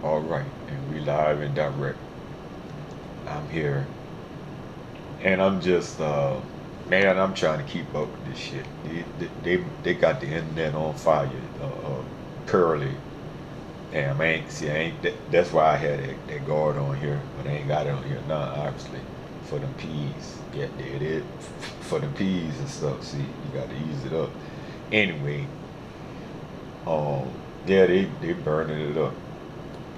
All right, and we live and direct. I'm here, and I'm just, man, I'm trying to keep up with this shit. They got the internet on fire. Pearly. Damn, I ain't see. I ain't. That's why I had that guard on here, but I ain't got it on here now. Obviously, for them peas. Yeah, it is for the peas and stuff. See, you got to ease it up. Anyway, um, yeah, they burning it up.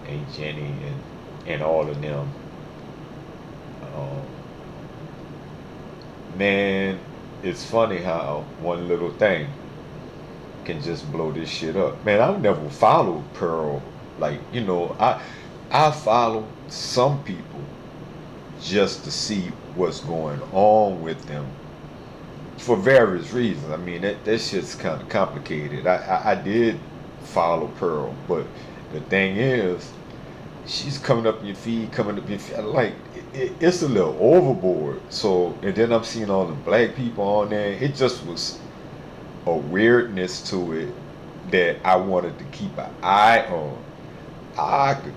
Ain't Jenny and all of them. Um, Man, it's funny how one little thing can just blow this shit up. Man, I've never followed Pearl. Like, I follow some people just to see what's going on with them for various reasons. I mean, that shit's kind of complicated. I did follow Pearl, but the thing is, she's coming up in your feed, coming up in your feed. Like, it's a little overboard. So, and then I'm seeing all the black people on there. It just was a weirdness to it that I wanted to keep an eye on. I could,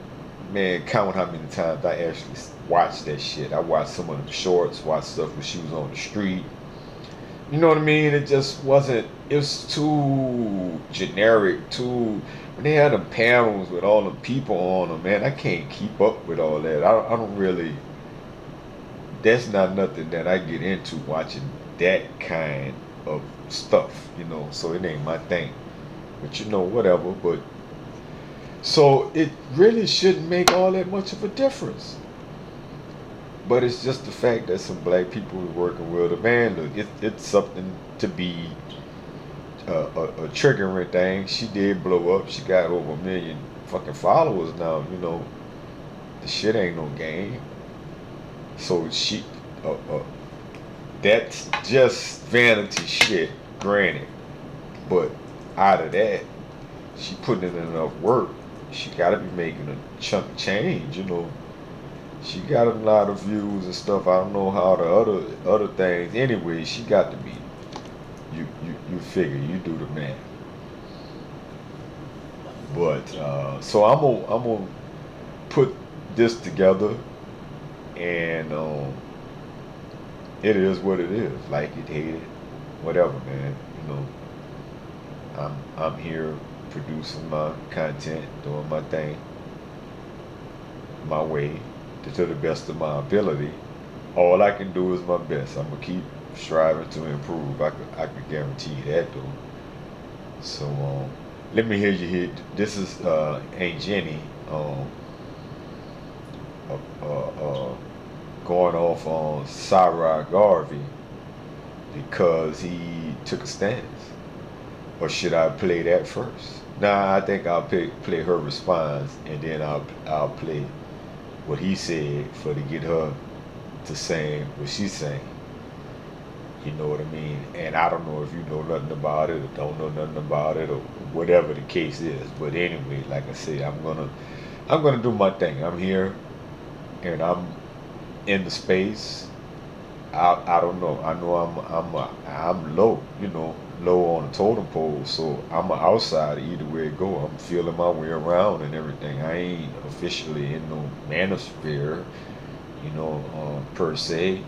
man, count how many times I actually watched that shit. I watched some of the shorts, watched stuff when she was on the street. You know what I mean? It just wasn't. It was too generic. Too. When they had the panels with all the people on them, man, I can't keep up with all that. I don't really. That's not nothing that I get into watching that kind of stuff. So it ain't my thing. But whatever. But so it really shouldn't make all that much of a difference. But it's just the fact that some black people are working with a man. Look, it's something to be a triggering thing. She did blow up. She got over 1 million fucking followers now. The shit ain't no game. So uh, uh, that's just vanity shit, granted. But out of that, she putting in enough work. She got to be making a chunk of change. She got a lot of views and stuff. I don't know how the other things. Anyway, she got to be. You figure, you do the math. But so I'm gonna put this together, and it is what it is. Like it, hate it, whatever, man. You know, I'm here producing my content, doing my thing, my way, to the best of my ability. All I can do is my best. I'm gonna keep striving to improve. I could guarantee that though. So let me hear you here. This is Aunt Jenny um, uh, uh, uh, going off on SaRa Garvy because he took a stance. Or should I play that first? Nah, I think I'll play her response and then I'll play what he said for to get her to saying what she's saying. You know what I mean? And I don't know if you know nothing about it or don't know nothing about it or whatever the case is. But anyway, like I say, I'm gonna do my thing. I'm here and I'm in the space. I don't know. I know I'm low, low on the totem pole. So I'm an outsider either way it go. I'm feeling my way around and everything. I ain't officially in no manosphere, per se.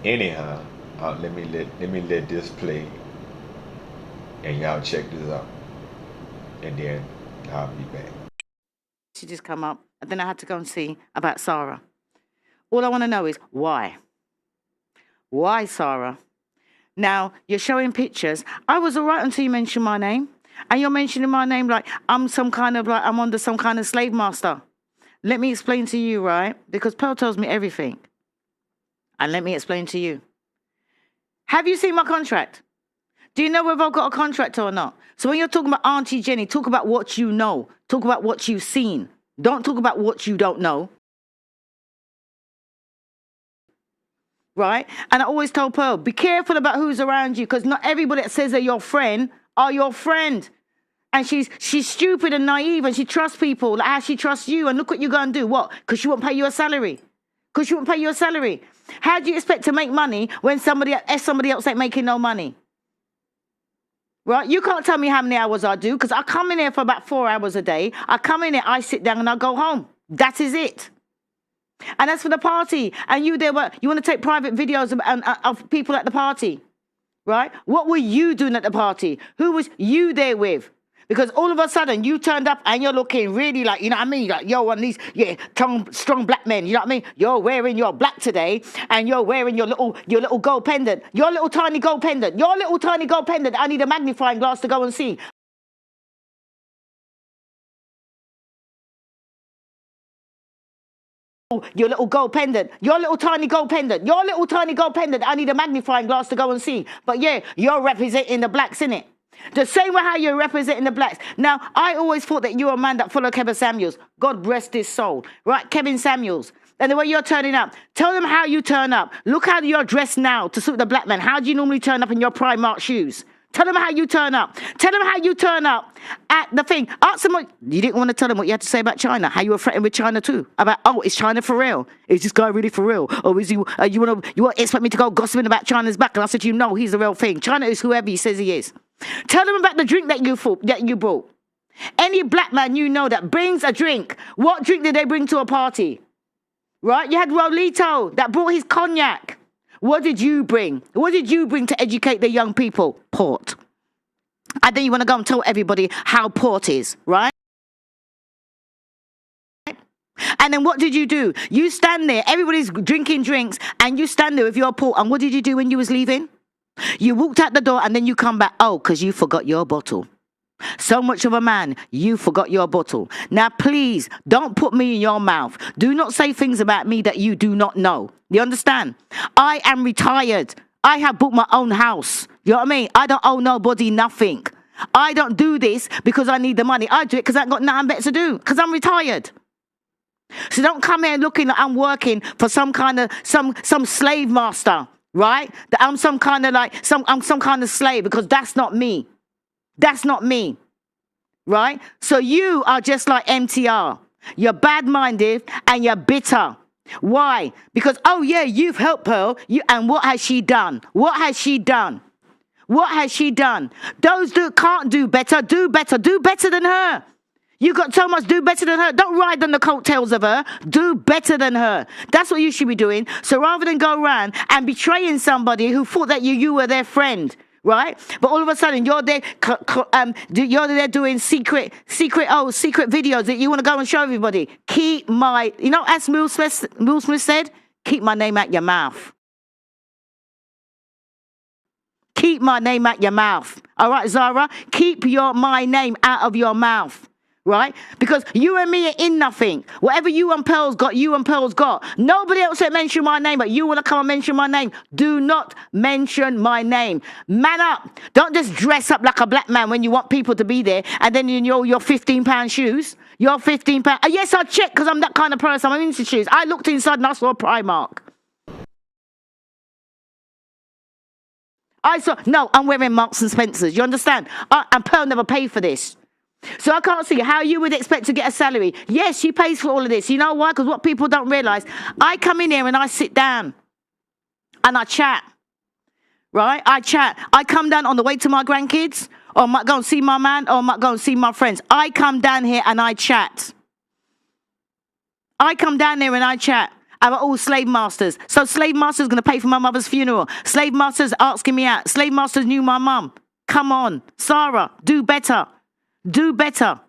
Anyhow, let me let this play, and y'all check this out, and then I'll be back. She just come up, and then I had to go and see about SaRa. All I want to know is why? Why, SaRa? Now, you're showing pictures. I was all right until you mentioned my name. And you're mentioning my name like I'm under some kind of slave master. Let me explain to you, right? Because Pearl tells me everything. And let me explain to you. Have you seen my contract? Do you know whether I've got a contract or not? So when you're talking about Auntie Jenny, talk about what you know. Talk about what you've seen. Don't talk about what you don't know. Right? And I always tell Pearl, be careful about who's around you because not everybody that says they're your friend are your friend. And she's stupid and naive and she trusts people like how she trusts you. And look what you're going to do. What? Because she won't pay you a salary. Because she won't pay you a salary. How do you expect to make money when somebody else ain't making no money? Right? You can't tell me how many hours I do because I come in here for about 4 hours a day. I come in here, I sit down and I go home. That is it. And that's for the party. And you there, you want to take private videos of people at the party, right? What were you doing at the party? Who was you there with? Because all of a sudden you turned up and you're looking really like, you know what I mean? Like, yo, one of these, strong black men, you know what I mean? You're wearing your black today and you're wearing your little gold pendant, your little tiny gold pendant, I need a magnifying glass to go and see. Your little gold pendant, your little tiny gold pendant, I need a magnifying glass to go and see. But yeah, you're representing the blacks, innit? The same way how you're representing the blacks. Now, I always thought that you were a man that followed Kevin Samuels. God rest his soul. Right? Kevin Samuels. And the way you're turning up. Tell them how you turn up. Look how you're dressed now to suit the black man. How do you normally turn up in your Primark shoes? Tell them how you turn up. Tell them how you turn up at the thing. Ask them what... You didn't want to tell them what you had to say about China. How you were threatened with China too. About, oh, is China for real? Is this guy really for real? Or is he... you want to expect me to go gossiping about China's back? And I said to you, no, he's the real thing. China is whoever he says he is. Tell them about the drink that you brought. Any black man you know that brings a drink. What drink did they bring to a party? Right? You had Rolito that brought his cognac. What did you bring? What did you bring to educate the young people? Port. And then you want to go and tell everybody how port is, right? And then what did you do? You stand there, everybody's drinking drinks, and you stand there with your port. And what did you do when you was leaving? You walked out the door and then you come back. Oh, because you forgot your bottle. So much of a man, you forgot your bottle. Now, please, don't put me in your mouth. Do not say things about me that you do not know. You understand? I am retired. I have bought my own house. You know what I mean? I don't owe nobody nothing. I don't do this because I need the money. I do it because I ain't got nothing better to do because I'm retired. So don't come here looking like I'm working for some kind of, some slave master, right? That I'm some kind of like, I'm some kind of slave because that's not me. That's not me, right? So you are just like MTR. You're bad-minded and you're bitter. Why? Because, oh yeah, you've helped Pearl. And what has she done? What has she done? What has she done? Those that can't do better, do better. Do better than her. You got so much, do better than her. Don't ride on the coattails of her. Do better than her. That's what you should be doing. So rather than go around and betraying somebody who thought that you were their friend, right? But all of a sudden you're there doing secret videos that you want to go and show everybody. Keep my, as Will Smith said, keep my name out your mouth. Keep my name out your mouth. All right, Zara? Keep my name out of your mouth. Right? Because you and me are in nothing. Whatever you and Pearl's got, you and Pearl's got. Nobody else said mention my name, but you want to come and mention my name. Do not mention my name. Man up. Don't just dress up like a black man when you want people to be there and then in your £15 shoes. Your £15. Yes, I checked because I'm that kind of person. I'm into shoes. I looked inside and I saw a Primark. No, I'm wearing Marks and Spencer's. You understand? And Pearl never paid for this. So I can't see how you would expect to get a salary. Yes, she pays for all of this. You know why? Because what people don't realize, I come in here and I sit down and I chat. Right? I chat. I come down on the way to my grandkids, or I might go and see my man, or I might go and see my friends. I come down here and I chat. I come down there and I chat. I'm all slave masters. So slave masters going to pay for my mother's funeral. Slave masters asking me out. Slave masters knew my mum. Come on. SaRa, do better. Do better.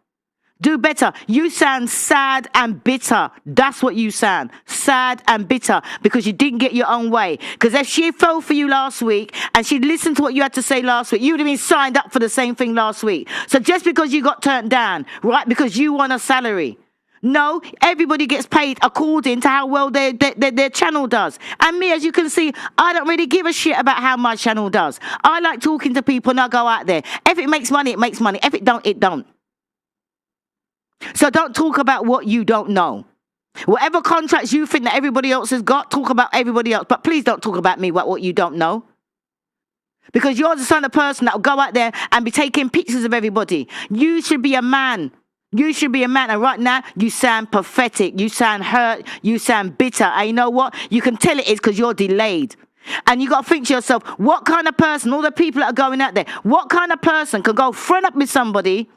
Do better. You sound sad and bitter. That's what you sound. Sad and bitter because you didn't get your own way. Because if she fell for you last week and she listened to what you had to say last week, you would have been signed up for the same thing last week. So just because you got turned down, right, because you want a salary. No, everybody gets paid according to how well their channel does. And me, as you can see, I don't really give a shit about how my channel does. I like talking to people and I go out there. If it makes money, it makes money. If it don't, it don't. So don't talk about what you don't know. Whatever contracts you think that everybody else has got, talk about everybody else. But please don't talk about me about what you don't know. Because you're the kind of person that will go out there and be taking pictures of everybody. You should be a man. You should be a man. And right now, you sound pathetic. You sound hurt. You sound bitter. And you know what? You can tell it is because you're delayed. And you got to think to yourself, what kind of person, all the people that are going out there, what kind of person could go front up with somebody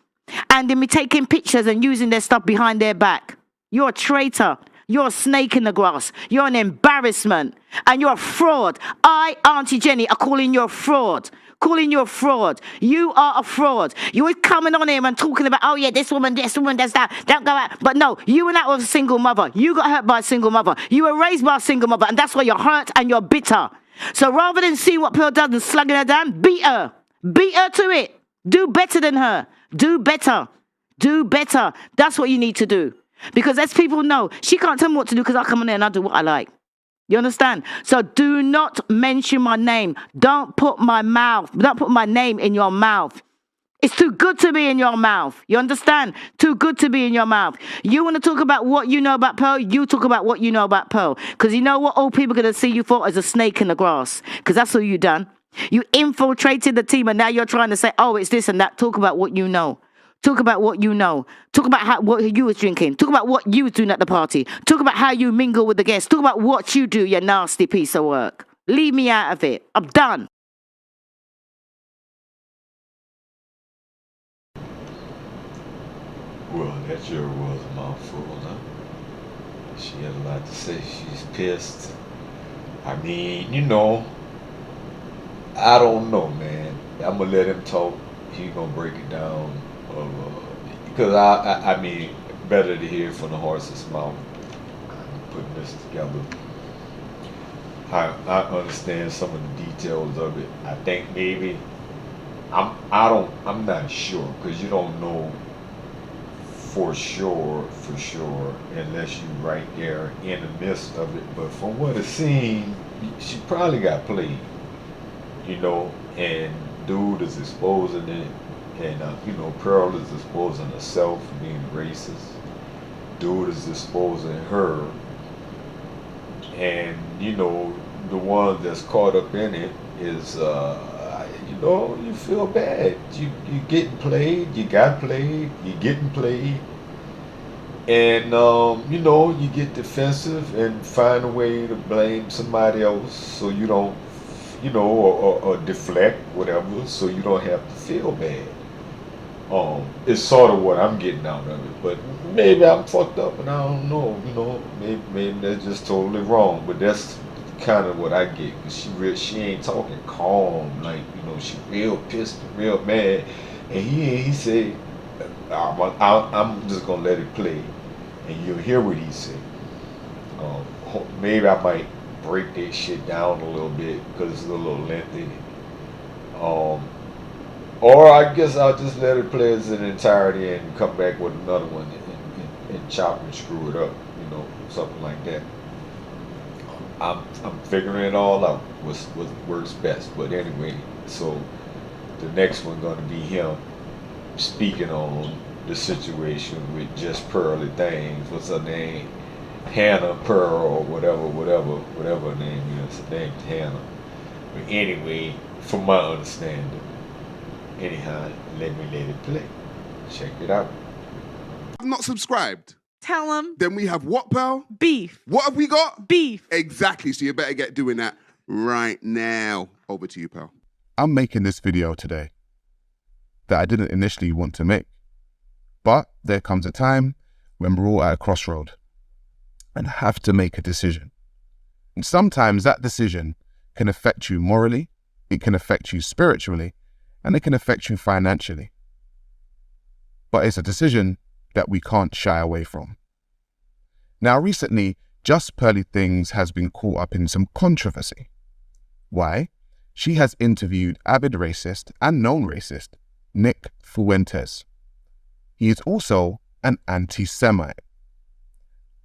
and then be taking pictures and using their stuff behind their back? You're a traitor. You're a snake in the grass. You're an embarrassment. And you're a fraud. I, Auntie Jenny, are calling you a fraud. Calling you a fraud. You are a fraud. You're coming on here and talking about, oh yeah, this woman, does that. Don't go out. But no, you and that was a single mother. You got hurt by a single mother. You were raised by a single mother. And that's why you're hurt and you're bitter. So rather than seeing what Pearl does and slugging her down, beat her. Beat her to it. Do better than her. Do better. Do better. That's what you need to do. Because as people know, she can't tell me what to do because I come in there and I do what I like. You understand? So do not mention my name. Don't put my name in your mouth. It's too good to be in your mouth. You understand? Too good to be in your mouth. You want to talk about what you know about Pearl? You talk about what you know about Pearl. Because you know what all people are going to see you for as a snake in the grass. Because that's what you done. You infiltrated the team and now you're trying to say, oh, it's this and that. Talk about what you know. Talk about what you know. Talk about what you was drinking. Talk about what you was doing at the party. Talk about how you mingle with the guests. Talk about what you do, you nasty piece of work. Leave me out of it. I'm done. Well, that sure was a mouthful, huh? She had a lot to say. She's pissed. I mean, I don't know, man. I'm gonna let him talk. He's gonna break it down. Because I mean, better to hear from the horse's mouth. Putting this together. I understand some of the details of it. I think maybe I'm not sure because you don't know for sure, unless you right there in the midst of it. But from what it seemed, she probably got played, and dude is exposing it, and Pearl is exposing herself for being racist. Dude is exposing her, and the one that's caught up in it is you feel bad. You getting played, you got played, you getting played, and you get defensive and find a way to blame somebody else so you don't or deflect whatever so you don't have to feel bad. It's sort of what I'm getting out of it, but maybe I'm fucked up and I don't know. Maybe that's just totally wrong. But that's kind of what I get. Cause she ain't talking calm, like she real pissed, real mad, and he said, I'm just gonna let it play, and you'll hear what he said. Maybe I might break that shit down a little bit because it's a little lengthy. Or I guess I'll just let it play as an entirety and come back with another one and chop and screw it up, something like that. I'm figuring it all out, what works best. But anyway, so the next one gonna be him speaking on the situation with just Pearly things. What's her name? Hannah Pearl or whatever her name is. Her name's Hannah. But anyway, from my understanding. Anyhow, let it play. Check it out. Not subscribed. Tell them. Then we have what, Pearl? Beef. What have we got? Beef. Exactly, so you better get doing that right now. Over to you, Pearl. I'm making this video today that I didn't initially want to make. But there comes a time when we're all at a crossroad and have to make a decision. And sometimes that decision can affect you morally, it can affect you spiritually, and it can affect you financially. But it's a decision that we can't shy away from. Now recently, Just Pearly Things has been caught up in some controversy. Why? She has interviewed avid racist and known racist, Nick Fuentes. He is also an anti-Semite.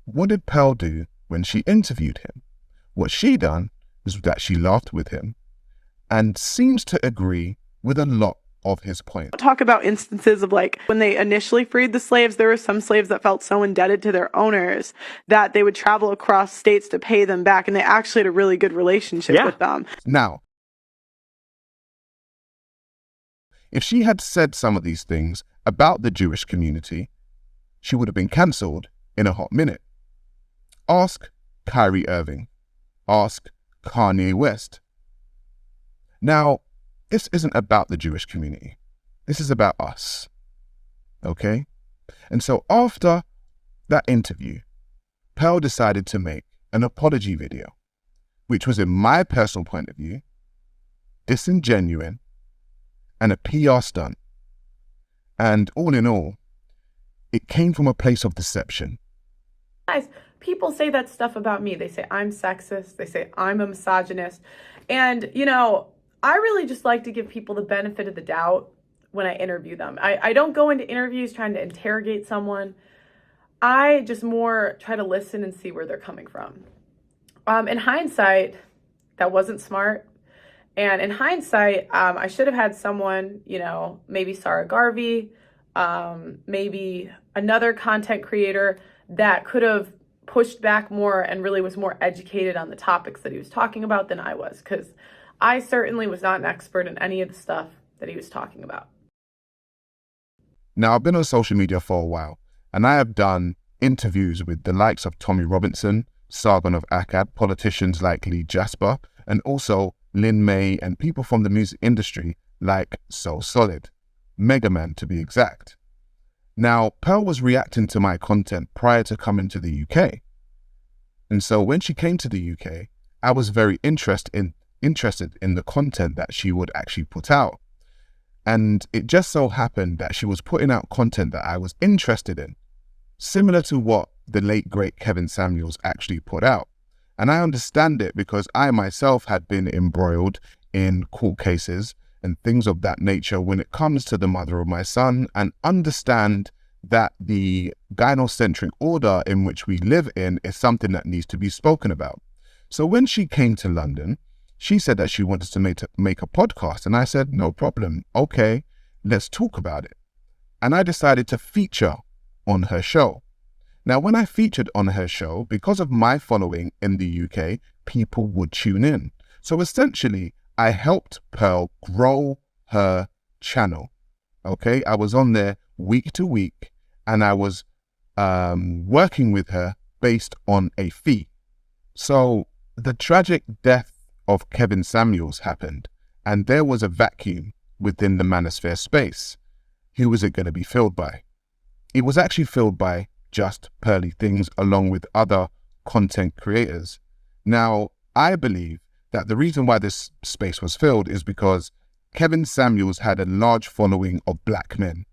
What did Pearl do when she interviewed him? What she done is that she laughed with him and seems to agree with a lot of his points. Talk about instances of like when they initially freed the slaves, there were some slaves that felt so indebted to their owners that they would travel across states to pay them back, and they actually had a really good relationship with them. Now, if she had said some of these things about the Jewish community, she would have been cancelled in a hot minute. Ask Kyrie Irving. Ask Kanye West. Now, this isn't about the Jewish community. This is about us. Okay? And so after that interview, Pearl decided to make an apology video, which was, in my personal point of view, disingenuous and a PR stunt. And all in all, it came from a place of deception. Guys, people say that stuff about me. They say I'm sexist. They say I'm a misogynist. And, you know, I really just like to give people the benefit of the doubt when I interview them. I don't go into interviews trying to interrogate someone. I just more try to listen and see where they're coming from. In hindsight, that wasn't smart. And in hindsight, I should have had someone, you know, maybe SaRa Garvy, maybe another content creator that could have pushed back more and really was more educated on the topics that he was talking about than I was, because I certainly was not an expert in any of the stuff that he was talking about. Now, I've been on social media for a while, and I have done interviews with the likes of Tommy Robinson, Sargon of Akkad, politicians like Lee Jasper, and also Lin May and people from the music industry like So Solid, Mega Man to be exact. Now, Pearl was reacting to my content prior to coming to the UK. And so when she came to the UK, I was very interested in the content that she would actually put out. And it just so happened that she was putting out content that I was interested in, similar to what the late great Kevin Samuels actually put out. And I understand it because I myself had been embroiled in court cases and things of that nature when it comes to the mother of my son, and understand that the gynocentric order in which we live in is something that needs to be spoken about. So when she came to London, she said that she wanted to make a podcast, and I said, no problem. Okay, let's talk about it. And I decided to feature on her show. Now, when I featured on her show, because of my following in the UK, people would tune in. So essentially, I helped Pearl grow her channel. Okay, I was on there week to week, and I was working with her based on a fee. So the tragic death of Kevin Samuels happened, and there was a vacuum within the manosphere space. Who was it going to be filled by? It was actually filled by just Pearly Things, along with other content creators. Now, I believe that the reason why this space was filled is because Kevin Samuels had a large following of black men.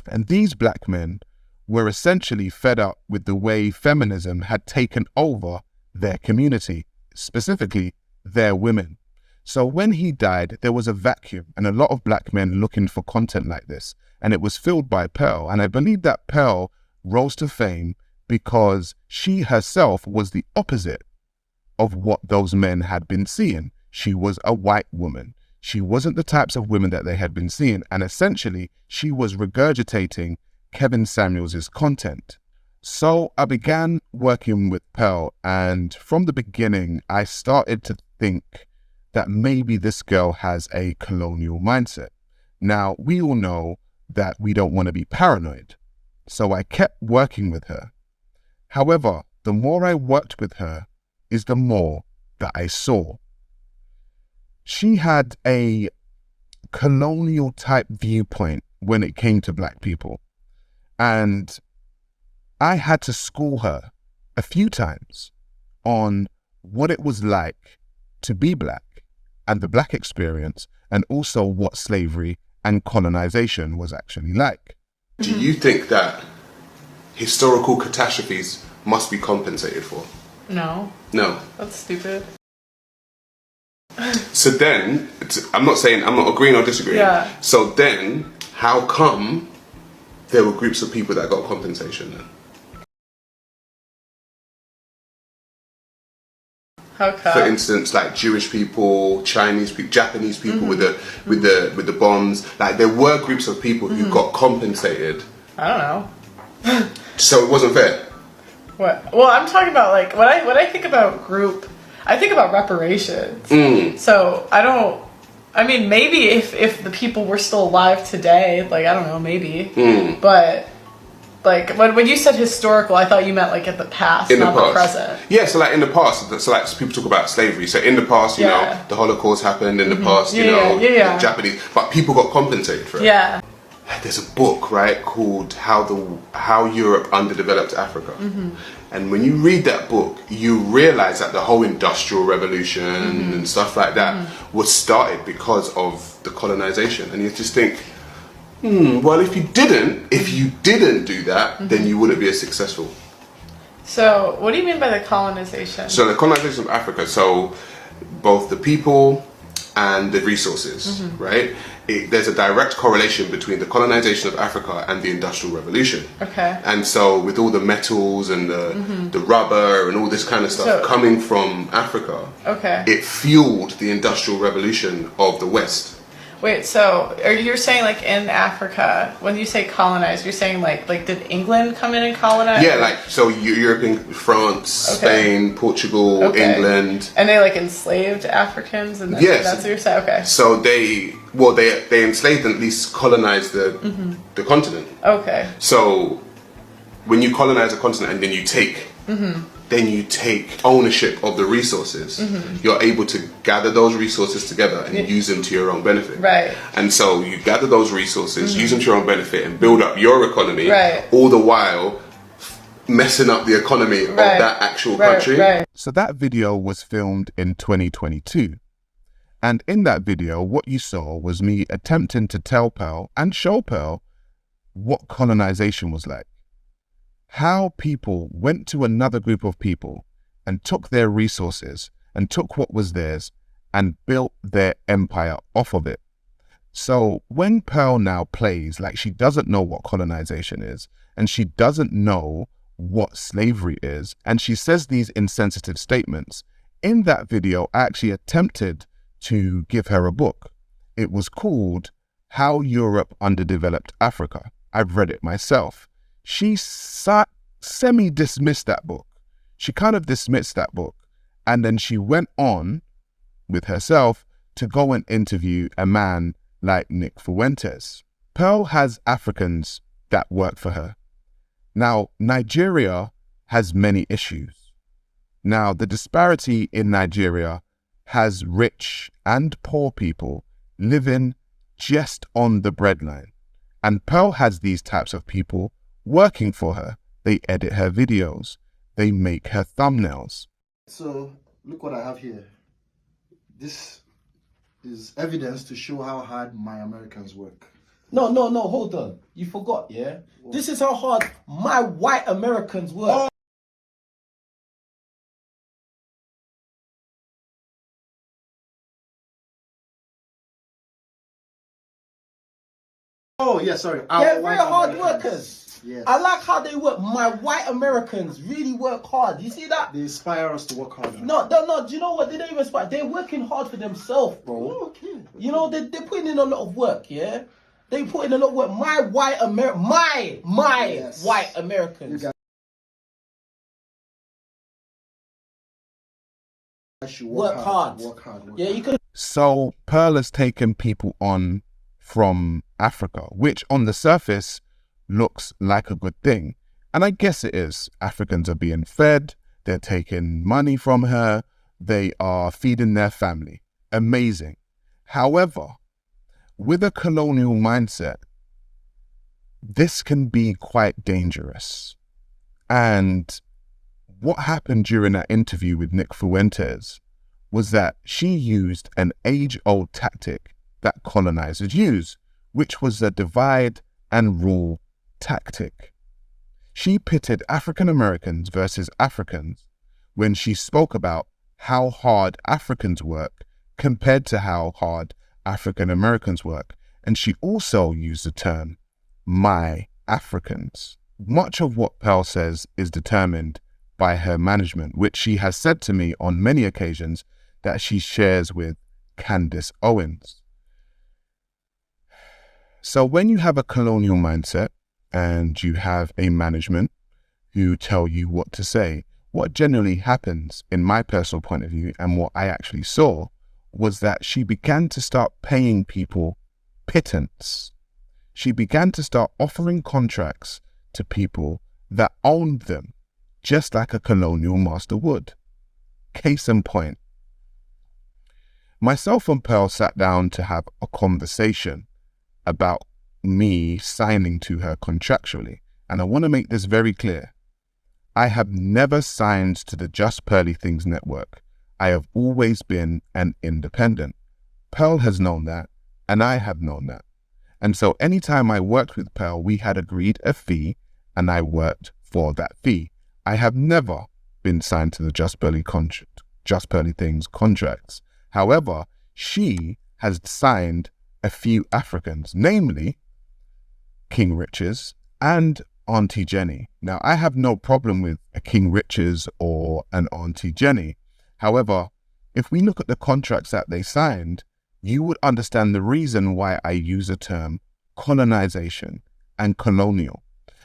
And these black men were essentially fed up with the way feminism had taken over their community, specifically their women. So when he died, there was a vacuum and a lot of black men looking for content like this. And it was filled by Pearl. And I believe that Pearl rose to fame because she herself was the opposite of what those men had been seeing. She was a white woman. She wasn't the types of women that they had been seeing. And essentially, she was regurgitating Kevin Samuels' content. So I began working with Pearl, and from the beginning, I started to think that maybe this girl has a colonial mindset. Now, we all know that we don't want to be paranoid. So I kept working with her. However, the more I worked with her is the more that I saw. She had a colonial type viewpoint when it came to black people. And I had to school her a few times on what it was like to be black and the black experience, and also what slavery and colonization was actually like. Do you think that historical catastrophes must be compensated for? No. No. That's stupid. So then, I'm not agreeing or disagreeing. Yeah. So then, how come there were groups of people that got compensation then? How come? For instance, like Jewish people, Chinese people, Japanese people with the bombs. Like there were groups of people who got compensated. I don't know. So it wasn't fair. What? Well, I'm talking about like when I think about group, I think about reparations. So I mean, maybe if the people were still alive today, like I don't know, maybe. But like when you said historical, I thought you meant like at the past, not the present. Yeah, so like in the past, so like people talk about slavery. So in the past, you know, the Holocaust happened. In the past, you know, the Japanese, but people got compensated for it. Yeah. There's a book, right, called How Europe Underdeveloped Africa. And when you read that book, you realize that the whole industrial revolution and stuff like that was started because of the colonization. And you just think, well, if you didn't do that, then you wouldn't be as successful. So, what do you mean by the colonization? So the colonization of Africa, so both the people and the resources, right? There's a direct correlation between the colonization of Africa and the Industrial Revolution. Okay. And so with all the metals and the rubber and all this kind of stuff coming from Africa, it fueled the Industrial Revolution of the West. Wait, so you're saying like in Africa, when you say colonize, you're saying like did England come in and colonize? Yeah, like so European, France, Spain, Portugal, England. And they like enslaved Africans, and that's what you're saying. Okay. So they enslaved and at least colonized the continent. Okay. So when you colonize a continent and then you take ownership of the resources, you're able to gather those resources together and use them to your own benefit. Right. And so you gather those resources, use them to your own benefit, and build up your economy, all the while messing up the economy of that actual country. Right. So that video was filmed in 2022. And in that video, what you saw was me attempting to tell Pearl and show Pearl what colonization was like. How people went to another group of people and took their resources and took what was theirs and built their empire off of it. So when Pearl now plays like she doesn't know what colonization is and she doesn't know what slavery is, and she says these insensitive statements, in that video I actually attempted to give her a book. It was called How Europe Underdeveloped Africa. I've read it myself. She semi-dismissed that book. She kind of dismissed that book. And then she went on with herself to go and interview a man like Nick Fuentes. Pearl has Africans that work for her. Now, Nigeria has many issues. Now, the disparity in Nigeria has rich and poor people living just on the breadline. And Pearl has these types of people working for her. They edit her videos. They make her thumbnails. So look what I have here. This is evidence to show how hard my Americans work. No, hold on. You forgot, yeah? What? This is how hard my white Americans work. Oh, yeah, sorry. They're very hard workers. Yes. I like how they work. My white Americans really work hard. You see that? They inspire us to work harder. No. Do you know what? They don't even inspire. They're working hard for themselves, bro. Oh, okay. You know, they're putting in a lot of work, yeah? They put in a lot of work. My white white Americans. Work hard. Yeah, you could. So Pearl has taken people on from Africa, which on the surface looks like a good thing. And I guess it is. Africans are being fed, they're taking money from her, they are feeding their family. Amazing. However, with a colonial mindset, this can be quite dangerous. And what happened during that interview with Nick Fuentes was that she used an age-old tactic that colonizers use, which was the divide and rule tactic. She pitted African Americans versus Africans when she spoke about how hard Africans work compared to how hard African Americans work. And she also used the term, my Africans. Much of what Pearl says is determined by her management, which she has said to me on many occasions that she shares with Candace Owens. So when you have a colonial mindset and you have a management who tell you what to say, what generally happens in my personal point of view and what I actually saw was that she began to start paying people pittance. She began to start offering contracts to people that owned them, just like a colonial master would. Case in point, myself and Pearl sat down to have a conversation about me signing to her contractually. And I want to make this very clear. I have never signed to the Just Pearly Things network. I have always been an independent. Pearl has known that, and I have known that. And so anytime I worked with Pearl, we had agreed a fee, and I worked for that fee. I have never been signed to the Just Pearly Things contracts. However, she has signed a few Africans, namely King Rich's and Auntie Jenny. Now, I have no problem with a King Rich's or an Auntie Jenny. However, if we look at the contracts that they signed, you would understand the reason why I use the term colonization and colonial.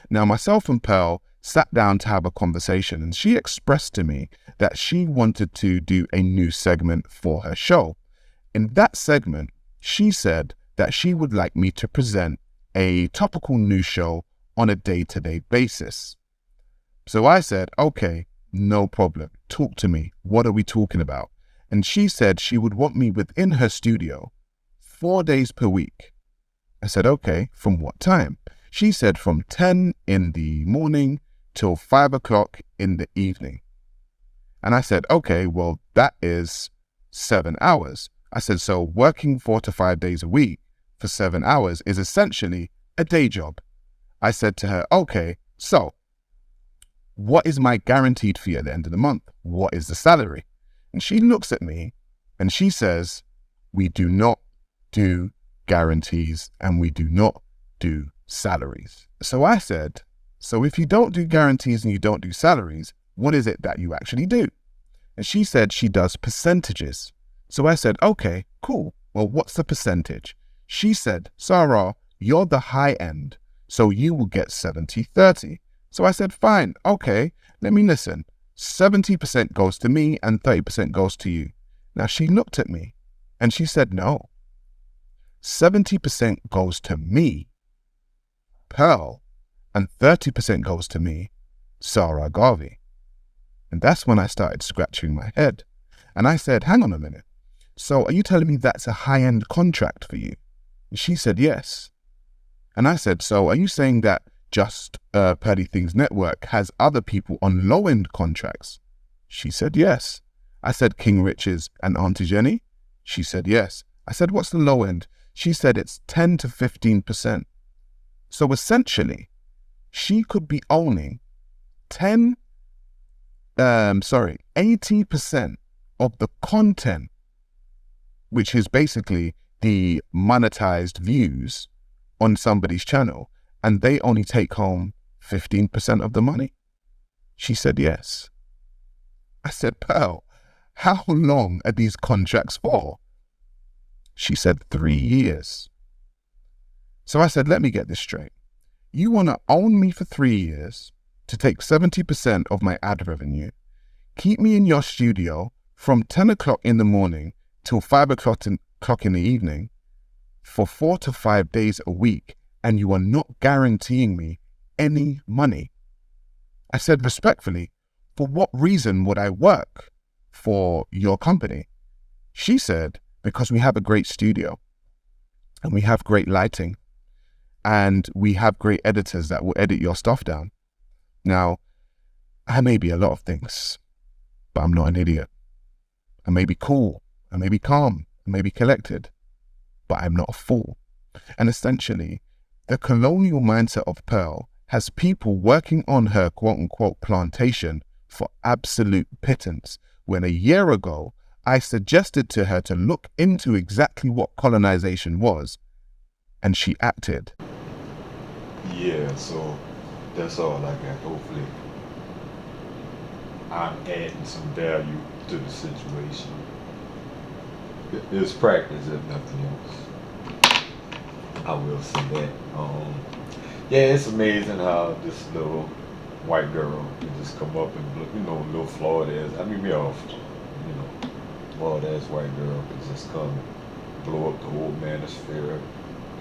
Now, myself and Pearl sat down to have a conversation, and she expressed to me that she wanted to do a new segment for her show. In that segment, she said that she would like me to present a topical news show on a day-to-day basis. So I said, okay, no problem. Talk to me. What are we talking about? And she said she would want me within her studio 4 days per week. I said, okay, from what time? She said from 10 in the morning till 5 o'clock in the evening. And I said, okay, well, that is 7 hours. I said, so working 4 to 5 days a week for 7 hours is essentially a day job. I said to her, okay, so what is my guaranteed fee at the end of the month? What is the salary? And she looks at me and she says, we do not do guarantees and we do not do salaries. So I said, so if you don't do guarantees and you don't do salaries, what is it that you actually do? And she said she does percentages. So I said, okay, cool. Well, what's the percentage? She said, SaRa, you're the high end, so you will get 70-30. So I said, fine, okay, let me listen. 70% goes to me and 30% goes to you. Now she looked at me and she said, no, 70% goes to me, Pearl, and 30% goes to me, SaRa Garvy. And that's when I started scratching my head. And I said, hang on a minute. So are you telling me that's a high-end contract for you? And she said, yes. And I said, so are you saying that Just Pearly Things Network has other people on low-end contracts? She said, yes. I said, King Rich's and Auntie Jenny? She said, yes. I said, what's the low end? She said, it's 10 to 15%. So essentially, she could be owning 80% of the content, which is basically the monetized views on somebody's channel, and they only take home 15% of the money? She said, yes. I said, Pearl, how long are these contracts for? She said, 3 years. So I said, let me get this straight. You want to own me for 3 years to take 70% of my ad revenue, keep me in your studio from 10 o'clock in the morning till 5 o'clock in the evening for 4 to 5 days a week, and you are not guaranteeing me any money? I said, respectfully, for what reason would I work for your company? She said, because we have a great studio and we have great lighting and we have great editors that will edit your stuff down. Now, I may be a lot of things, but I'm not an idiot. I may be cool, I may be calm, I may be collected, but I'm not a fool. And essentially, the colonial mindset of Pearl has people working on her quote-unquote plantation for absolute pittance, when a year ago, I suggested to her to look into exactly what colonization was, and she acted. Yeah, so that's all I got. Hopefully, I'm adding some value to the situation. It's practice, if nothing else. I will say that. Yeah, it's amazing how this little white girl can just come up and, little flawed ass. I mean, flawed ass white girl can just come, blow up the whole manosphere,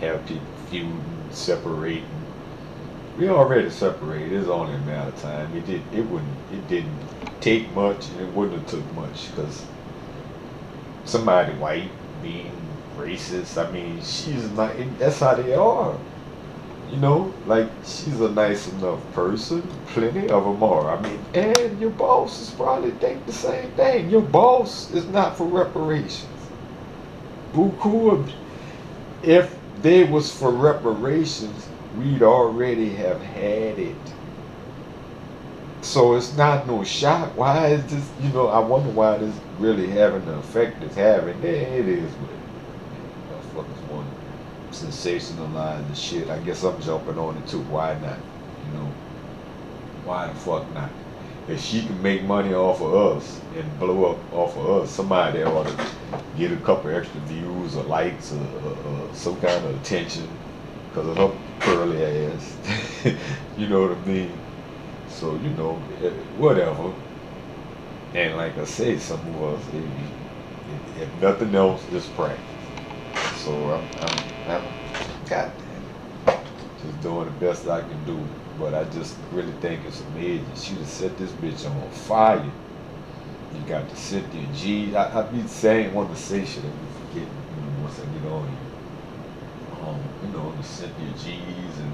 have people feuding, separating, We already separated. It's only a matter of time. It didn't take much, and it wouldn't have took much because somebody white being racist. I mean, she's not. That's how they are. You know, like she's a nice enough person. Plenty of them are. I mean, and your boss is probably think the same thing. Your boss is not for reparations. Buku, if they was for reparations, we'd already have had it. So it's not no shock. Why is this? You know, I wonder why this really having the effect it's having. Yeah, it is. But motherfuckers want to sensationalize the shit. I guess I'm jumping on it too. Why not? You know, why the fuck not? If she can make money off of us and blow up off of us, somebody ought to get a couple extra views or likes or some kind of attention because of her pearly ass. You know what I mean? So, you know, whatever. And like I say, some of us, if nothing else, just practice. So I'm goddamn, just doing the best I can do. But I just really think it's amazing. She just set this bitch on fire. You got the Cynthia G. I be saying, want to say shit, I be forgetting, you know, once I get on here. You know, the Cynthia G's and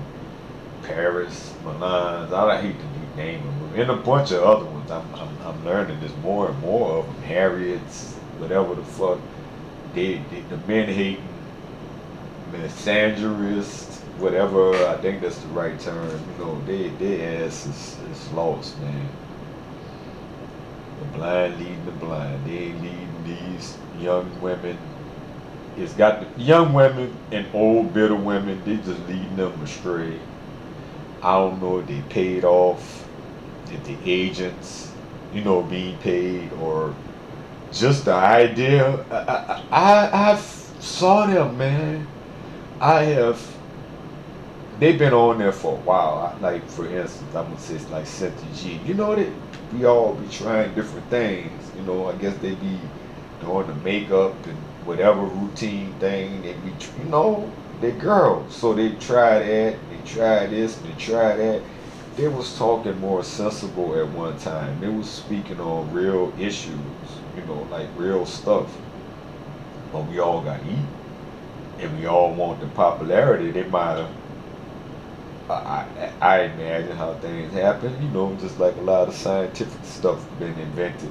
Paris, Milan's. I hate to be naming them, and a bunch of other ones. I'm learning there's more and more of them. Harriet's, whatever the fuck. The men hating, misandrist, whatever. I think that's the right term. You know, their ass is lost, man. The blind leading the blind. They ain't leading these young women. It's got the young women and old bitter women. They just leading them astray. I don't know if they paid off, if the agents, you know, being paid, or just the idea. I saw them, man. They've been on there for a while. Like, for instance, I'm gonna say it's like Cynthia G. You know that we all be trying different things. You know, I guess they be doing the makeup and whatever routine thing. They be, you know, they girls. So they try that, they try this, they try that. They was talking more sensible at one time. They was speaking on real issues, you know, like real stuff. But we all got to eat, and we all want the popularity. They might have. I imagine how things happen, you know, just like a lot of scientific stuff been invented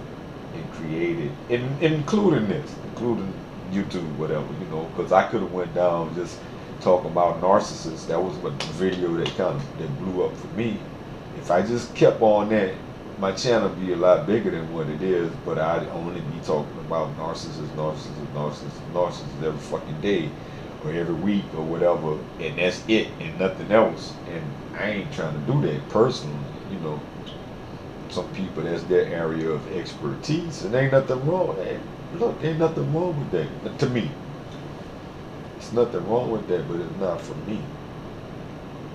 and created, including this, including YouTube, whatever, you know, because I could have went down just talking about narcissists. That was what the video that blew up for me. If I just kept on that, my channel would be a lot bigger than what it is, but I'd only be talking about narcissists every fucking day or every week or whatever, and that's it and nothing else. And I ain't trying to do that personally, you know. Some people, that's their area of expertise, and ain't nothing wrong. Hey, look, ain't nothing wrong with that. To me, it's nothing wrong with that, but it's not for me.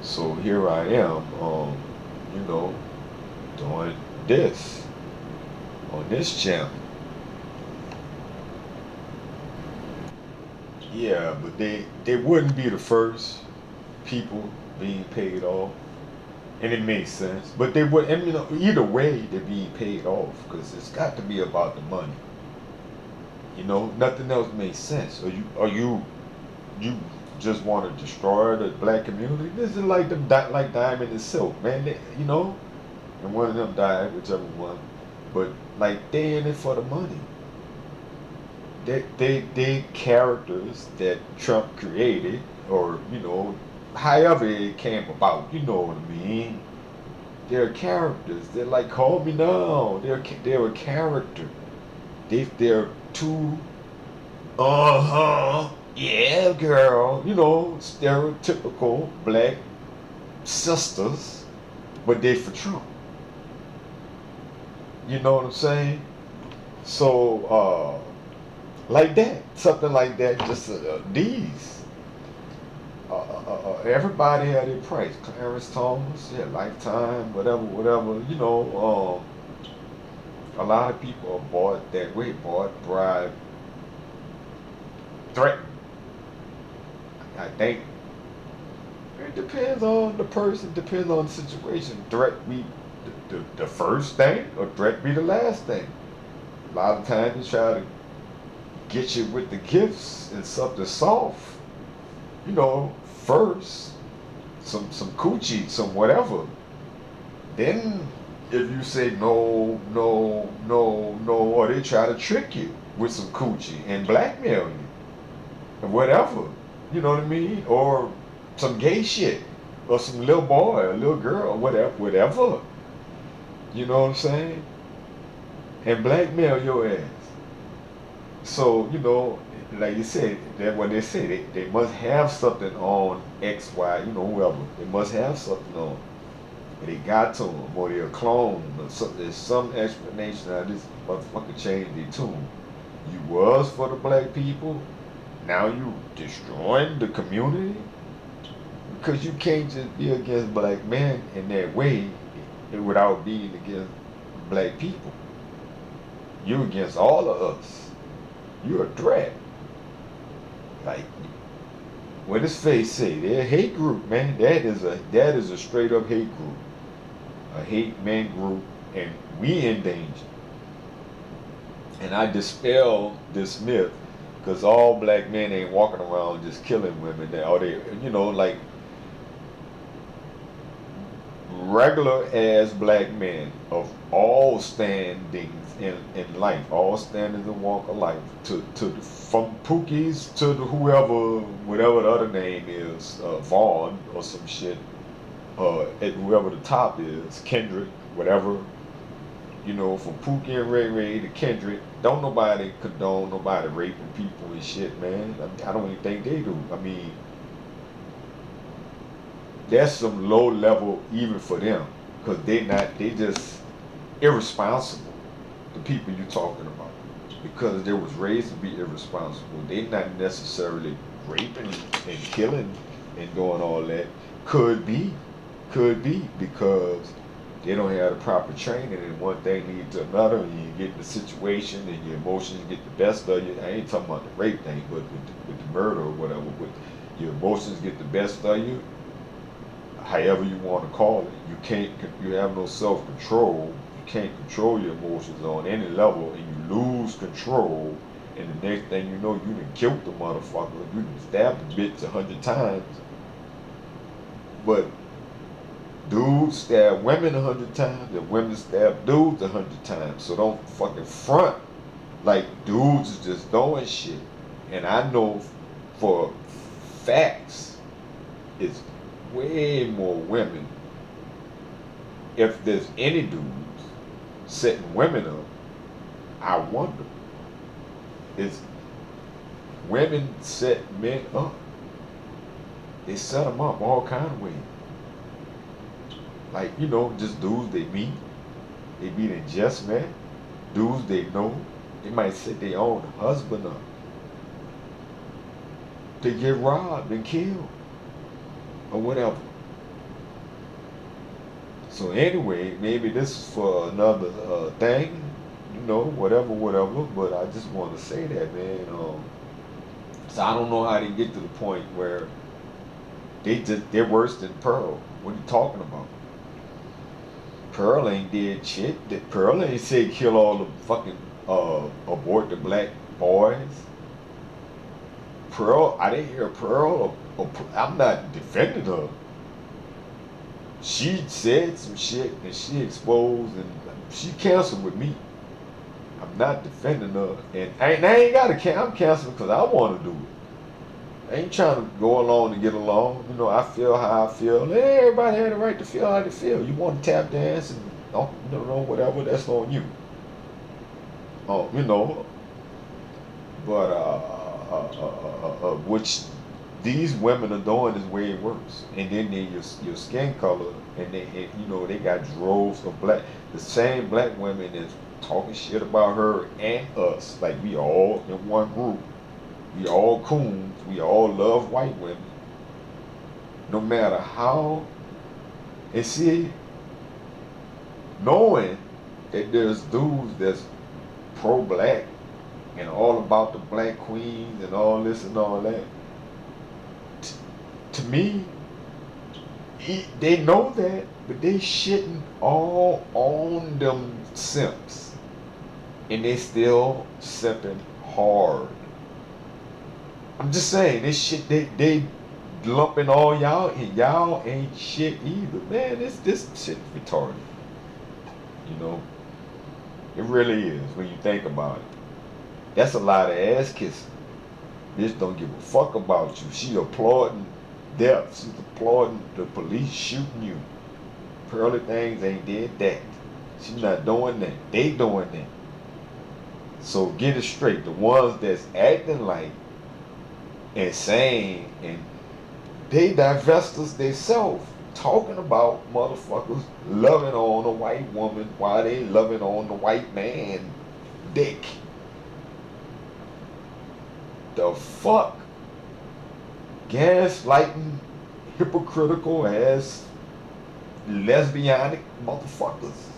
So here I am, you know, doing this on this channel. Yeah, but they wouldn't be the first people being paid off, and it makes sense. But they would, and you know, either way, they're being paid off because it's got to be about the money. You know, nothing else makes sense. You just want to destroy the black community? This is like them like Diamond and Silk, man. You know, and one of them died, whichever one. But like they in it for the money. They characters that Trump created, or you know, however it came about. You know what I mean? They're characters. They're like, call me now. They're a character. They're two. Yeah, girl. You know, stereotypical black sisters, but they for Trump. You know what I'm saying? So, like that, something like that. Just these. Everybody had their price. Clarence Thomas, yeah, Lifetime, whatever. You know, a lot of people are bought that way, bought, bribed, threatened. I think It depends on the person, depends on the situation. Threat be the first thing, or threat be the last thing. A lot of times you try to get you with the gifts and something soft, you know, first, some coochie, some whatever. Then if you say no, no, no, no, or they try to trick you with some coochie and blackmail you, or whatever, you know what I mean? Or some gay shit, or some little boy, or little girl, whatever, whatever. You know what I'm saying? And blackmail your ass. So, you know, like you said, that what they say, they must have something on X, Y, you know, whoever. They must have something on. And they got to them, or they're a clone, or something. There's some explanation how this motherfucker changed their tune. You was for the black people, now you destroying the community? Because you can't just be against black men in that way without being against black people. You're against all of us. You're a threat. Like, what does Faith say? They're a hate group, man. That is a straight up hate group. A hate man group, and we in danger. And I dispel this myth, because all black men ain't walking around just killing women. They, you know, like regular ass black men of all standings in life, all standings and walk of life, from Pookies to the whoever, whatever the other name is, Vaughn or some shit, and whoever the top is, Kendrick, whatever, you know, from Pookie and Ray Ray to Kendrick, don't nobody condone nobody raping people and shit, man. I don't even think they do. I mean, that's some low level even for them, because they just irresponsible, the people you're talking about, because they was raised to be irresponsible. They not necessarily raping and killing and doing all that. Could be because they don't have the proper training, and one thing leads to another, and you get in the situation and your emotions get the best of you. I ain't talking about the rape thing, but with the murder or whatever, with your emotions get the best of you, however you want to call it. You have no self-control. You can't control your emotions on any level, and you lose control, and the next thing you know, you done killed the motherfucker. You done stabbed the bitch 100 times. But dudes stab women 100 times, and women stab dudes 100 times. So don't fucking front like dudes is just doing shit. And I know for facts, it's way more women. If there's any dudes setting women up, I wonder, is women set men up? They set them up all kind of ways. Like, you know, just dudes they meet and just met, dudes they know, they might set their own husband up. They get robbed and killed, or whatever. So anyway, maybe this is for another thing, you know, whatever, but I just want to say that, man. So I don't know how they get to the point where they're worse than Pearl. What are you talking about? Pearl ain't did shit. Pearl ain't said kill all the fucking abort the black boys. Pearl, I didn't hear Pearl. I'm not defending her. She said some shit and she exposed and she canceled with me. I'm not defending her, and I ain't got to cancel. I'm canceling because I want to do it. I ain't trying to go along to get along. You know, I feel how I feel. Hey, everybody had the right to feel how they feel. You want to tap dance and you know, whatever, that's on you. You know, but which these women are doing is way worse. And then your skin color, and you know, they got droves of black. The same black women is talking shit about her and us. Like, we all in one group. We all coons. We all love white women. No matter how. And see, knowing that there's dudes that's pro-black and all about the black queens and all this and all that, to me, They know that, but they shitting all on them simps. And they still simping hard. I'm just saying, this shit, they lumping all y'all, and y'all ain't shit either. Man, this shit retarded. You know? It really is when you think about it. That's a lot of ass kissing. Bitch don't give a fuck about you. She applauding death. She's applauding the police shooting you. Pearly things ain't did that. She's not doing that. They doing that. So get it straight. The ones that's acting like insane and they divest us themselves talking about motherfuckers loving on a white woman while they loving on the white man dick. The fuck? Gaslighting, hypocritical ass, lesbianic motherfuckers.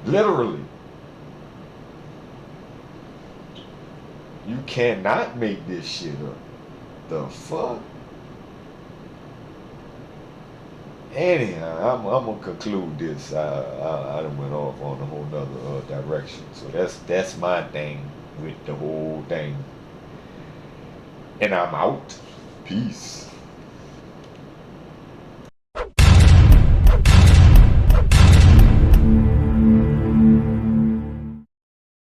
Literally. You cannot make this shit up. The fuck? Anyhow, I'm gonna conclude this. I done went off on a whole nother direction. So that's my thing with the whole thing. And I'm out. Peace.